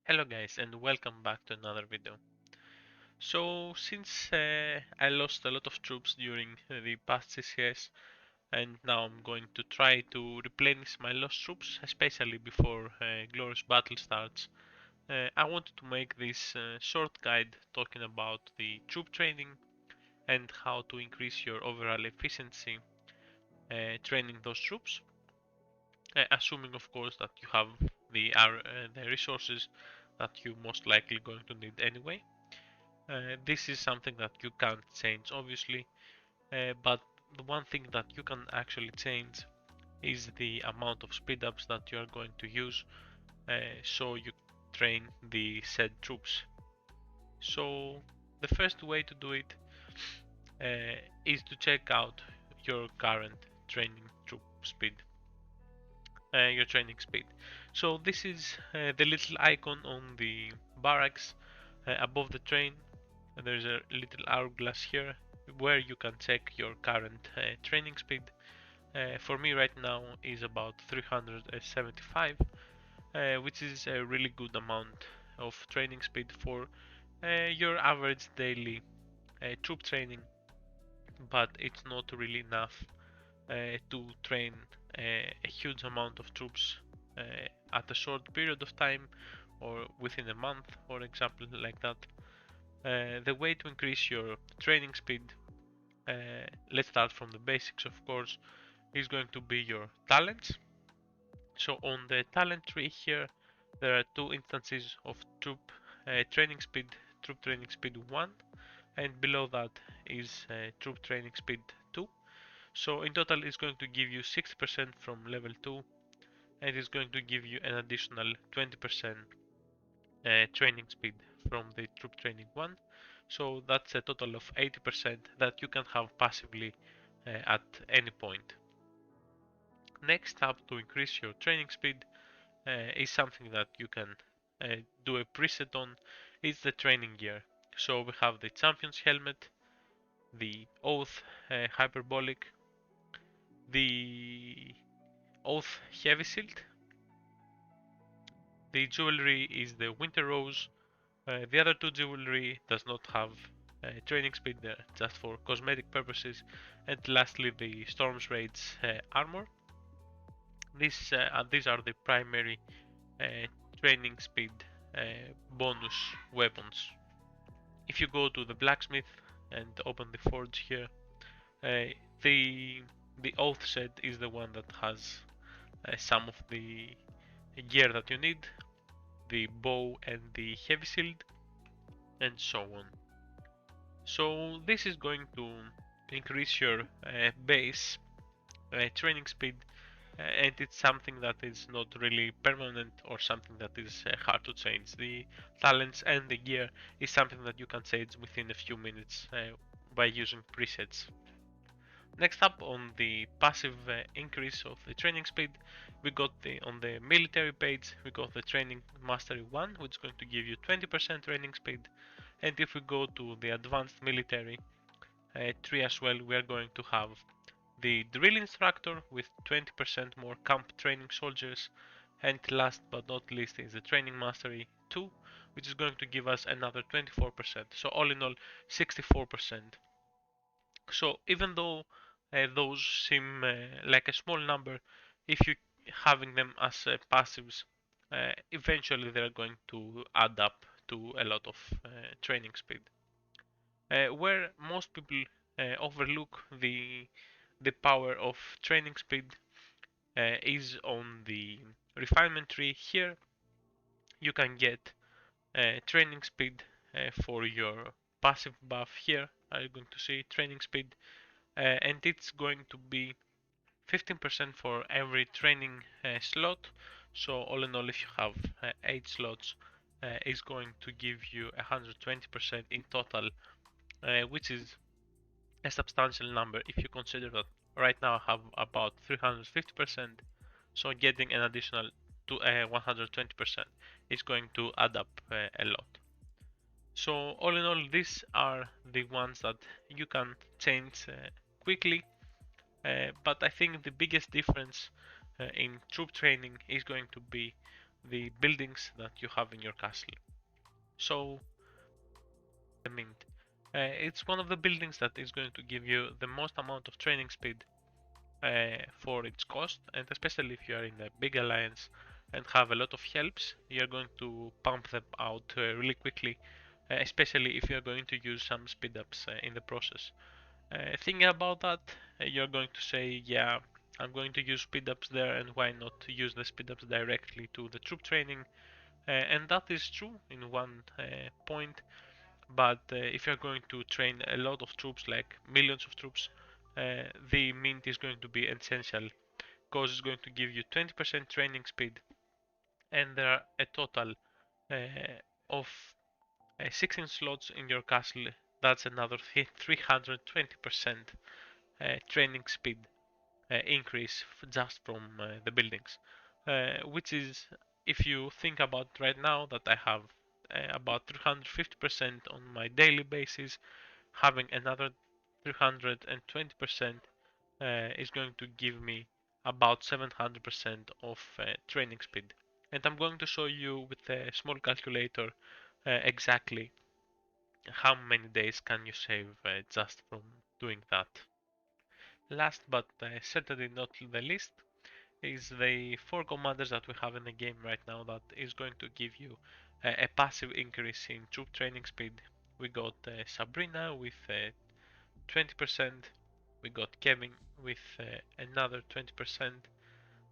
Hello guys and welcome back to another video. So since I lost a lot of troops during the past CCS and now I'm going to try to replenish my lost troops, especially before Glorious Battle starts, I wanted to make this short guide talking about the troop training and how to increase your overall efficiency training those troops, assuming of course that you have the resources that you most likely going to need anyway. This is something that you can't change, obviously, but the one thing that you can actually change is the amount of speed ups that you are going to use, so you train the said troops. So the first way to do it is to check out your current training troop speed, your training speed. So this is the little icon on the barracks above the train. There's a little hourglass here where you can check your current training speed. For me right now is about 375, which is a really good amount of training speed for your average daily troop training, but it's not really enough to train a huge amount of troops at a short period of time or within a month, for example, like that. The way to increase your training speed, let's start from the basics, of course, is going to be your talents. So on the talent tree here, there are two instances of troop training speed, troop training speed 1, and below that is troop training speed 2. So in total it's going to give you 60% from level 2 and it's going to give you an additional 20% training speed from the troop training 1. So that's a total of 80% that you can have passively at any point. Next up, to increase your training speed, is something that you can do a preset on, is the training gear. So we have the champion's helmet, the oath hyperbolic, the oath heavy shield, the jewelry is the winter rose. The other two jewelry does not have training speed there, just for cosmetic purposes. And lastly, the storm's rage armor. These are the primary training speed bonus weapons. If you go to the blacksmith and open the forge here, uh, the the oath set is the one that has some of the gear that you need, the bow and the heavy shield, and so on. So this is going to increase your base training speed, and it's something that is not really permanent or something that is hard to change. The talents and the gear is something that you can change within a few minutes by using presets. Next up, on the passive increase of the training speed, we got on the military page we got the training mastery 1, which is going to give you 20% training speed. And if we go to the advanced military tree as well, we are going to have the drill instructor with 20% more camp training soldiers, and last but not least is the training mastery 2, which is going to give us another 24%. So all in all 64%. So even though those seem like a small number, if you having them as passives, eventually they're going to add up to a lot of training speed. Where most people overlook the power of training speed is on the refinement tree. Here you can get training speed for your passive buff. Here are you going to see training speed, and it's going to be 15% for every training slot. So all in all, if you have 8 slots, it's going to give you 120% in total, which is a substantial number if you consider that right now I have about 350%. So getting an additional to 120% is going to add up a lot. So all in all, these are the ones that you can change quickly. But I think the biggest difference in troop training is going to be the buildings that you have in your castle. So the mint. It's one of the buildings that is going to give you the most amount of training speed for its cost, and especially if you are in a big alliance and have a lot of helps, you're going to pump them out really quickly, especially if you're going to use some speed ups in the process. Thinking about that, you're going to say, yeah, I'm going to use speed ups there, and why not use the speed ups directly to the troop training? And that is true in one point, but if you're going to train a lot of troops, like millions of troops, the mint is going to be essential because it's going to give you 20% training speed, and there are a total of 16 slots in your castle. That's another 320% training speed increase just from the buildings, which is, if you think about right now that I have about 350% on my daily basis, having another 320% is going to give me about 700% of training speed. And I'm going to show you with a small calculator exactly how many days can you save just from doing that. Last but certainly not the least is the four commanders that we have in the game right now that is going to give you a passive increase in troop training speed. We got Sabrina with 20%, we got Kevin with another 20%,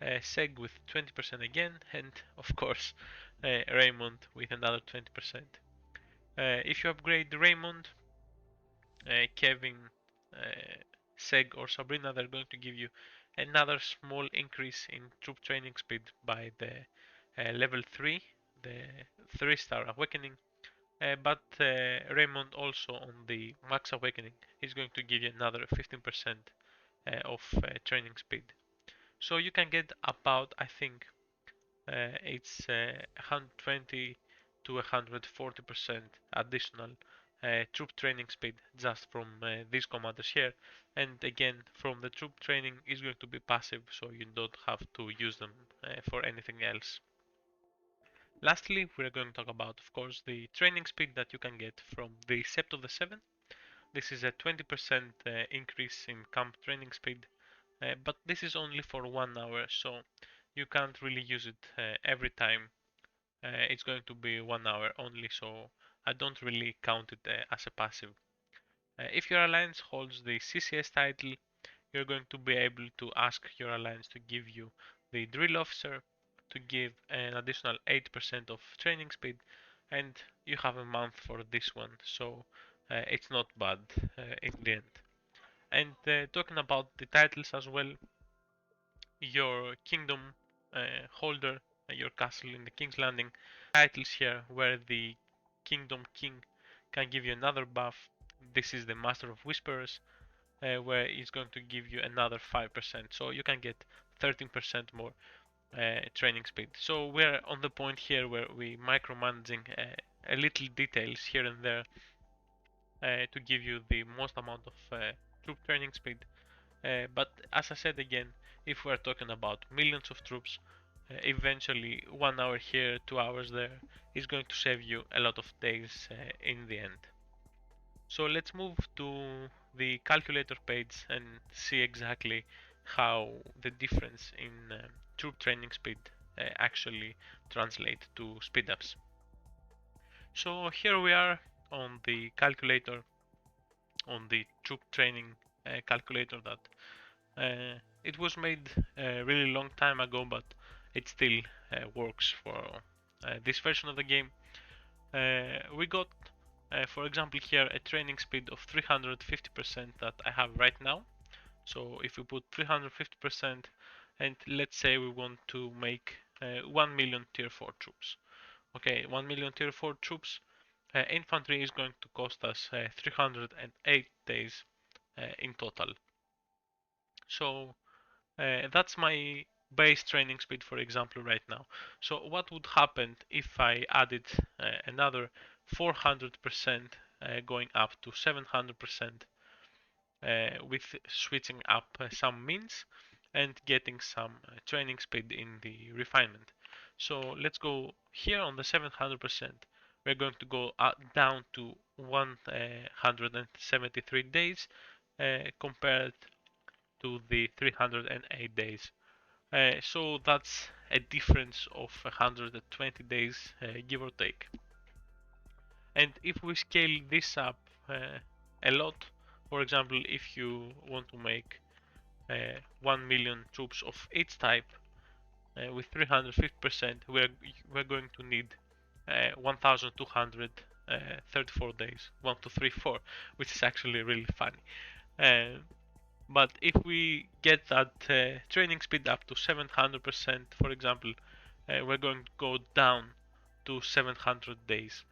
Seg with 20% again, and of course Raymond with another 20%. If you upgrade Raymond, Kevin, Seg, or Sabrina, they're going to give you another small increase in troop training speed by the level 3, the 3-star awakening. But Raymond also on the max awakening is going to give you another 15% of training speed. So you can get about, I think, it's 120 to 140% additional troop training speed just from these commanders here. And again, from the troop training is going to be passive, so you don't have to use them for anything else. Lastly, we're going to talk about, of course, the training speed that you can get from the Sept of the Seven. This is a 20% increase in camp training speed, but this is only for 1 hour, so you can't really use it every time. It's going to be 1 hour only, so I don't really count it as a passive. If your alliance holds the CCS title, you're going to be able to ask your alliance to give you the drill officer, to give an additional 8% of training speed, and you have a month for this one, so it's not bad in the end. And talking about the titles as well, your kingdom holder, your castle in the King's Landing, titles here where the Kingdom King can give you another buff. This is the Master of Whisperers, where it's going to give you another 5%, so you can get 13% more training speed. So we're on the point here where we micromanaging a little details here and there to give you the most amount of troop training speed. But as I said again, if we're talking about millions of troops, eventually 1 hour here, 2 hours there is going to save you a lot of days in the end. So let's move to the calculator page and see exactly how the difference in troop training speed actually translate to speed ups. So here we are on the calculator, on the troop training calculator that it was made a really long time ago, but it still works for this version of the game. We got, for example, here a training speed of 350% that I have right now. So if we put 350%, and let's say we want to make 1 million tier 4 troops. Okay, 1 million tier 4 troops. Infantry is going to cost us 308 days in total. So that's my base training speed, for example, right now. So what would happen if I added another 400% going up to 700% with switching up some means and getting some training speed in the refinement? So let's go here on the 700%. We're going to go down to 173 days compared to the 308 days. So that's a difference of 120 days, give or take. And if we scale this up a lot, for example, if you want to make 1 million troops of each type with 350%, we're going to need 1,234 days, 1234, which is actually really funny. But if we get that training speed up to 700%, for example, we're going to go down to 700 days.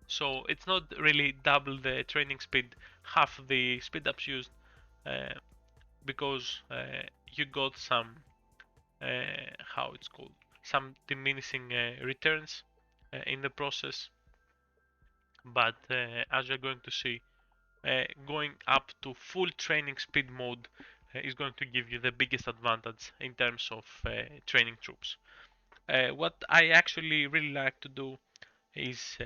So it's not really double the training speed, half the speed ups used, uh, because you got some, how it's called, some diminishing returns in the process. But as you're going to see, going up to full training speed mode is going to give you the biggest advantage in terms of training troops. What I actually really like to do is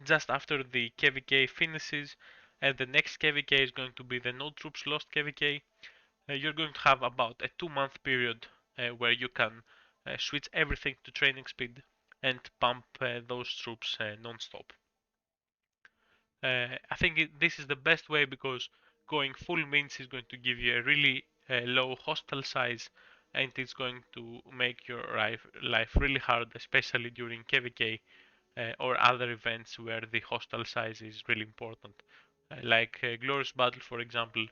just after the KVK finishes, and the next KVK is going to be the no troops lost KVK, you're going to have about a 2 month period where you can switch everything to training speed and pump those troops non-stop. I think this is the best way because going full mints is going to give you a really low hostile size, and it's going to make your life really hard, especially during KVK or other events where the hostile size is really important. Like Glorious Battle, for example,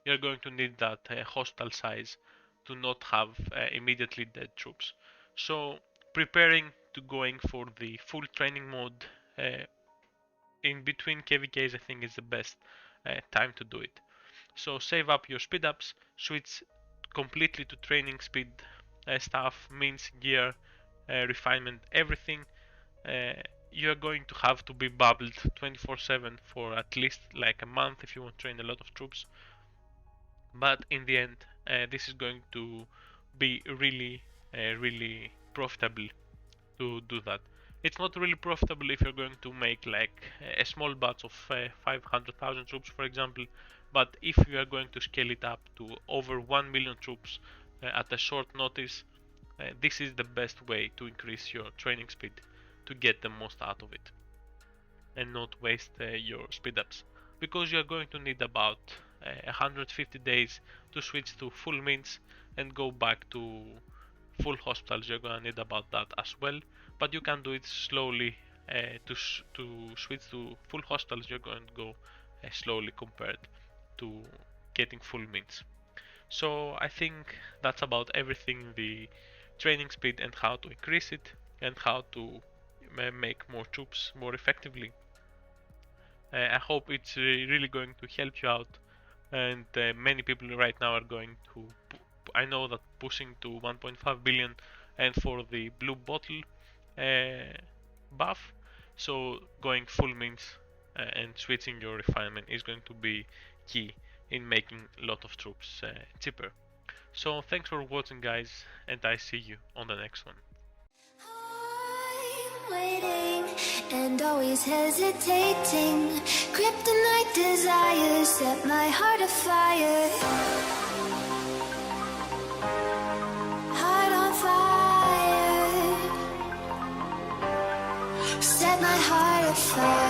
you're going to need that hostile size to not have immediately dead troops. So preparing to going for the full training mode in between KVKs, I think is the best time to do it. So save up your speed ups, switch completely to training speed stuff, means gear, refinement, everything. Uh, you're going to have to be bubbled 24/7 for at least like a month if you want to train a lot of troops. But in the end, this is going to be really profitable to do that. It's not really profitable if you're going to make like a small batch of 500,000 troops, for example. But if you are going to scale it up to over 1 million troops at a short notice, this is the best way to increase your training speed to get the most out of it and not waste your speed ups, because you're going to need about 150 days to switch to full mints and go back to full hospitals. You're gonna need about that as well, but you can do it slowly. To switch to full hospitals, you're going to go slowly compared to getting full mints. So I think that's about everything, the training speed and how to increase it and how to make more troops more effectively. I hope it's really going to help you out, and many people right now are going to, I know that pushing to 1.5 billion and for the blue bottle buff, so going full means and switching your refinement is going to be key in making a lot of troops cheaper. So thanks for watching, guys, and I see you on the next one. I'm waiting and always hesitating. Kryptonite desires set my heart afire. Heart on fire. Set my heart afire.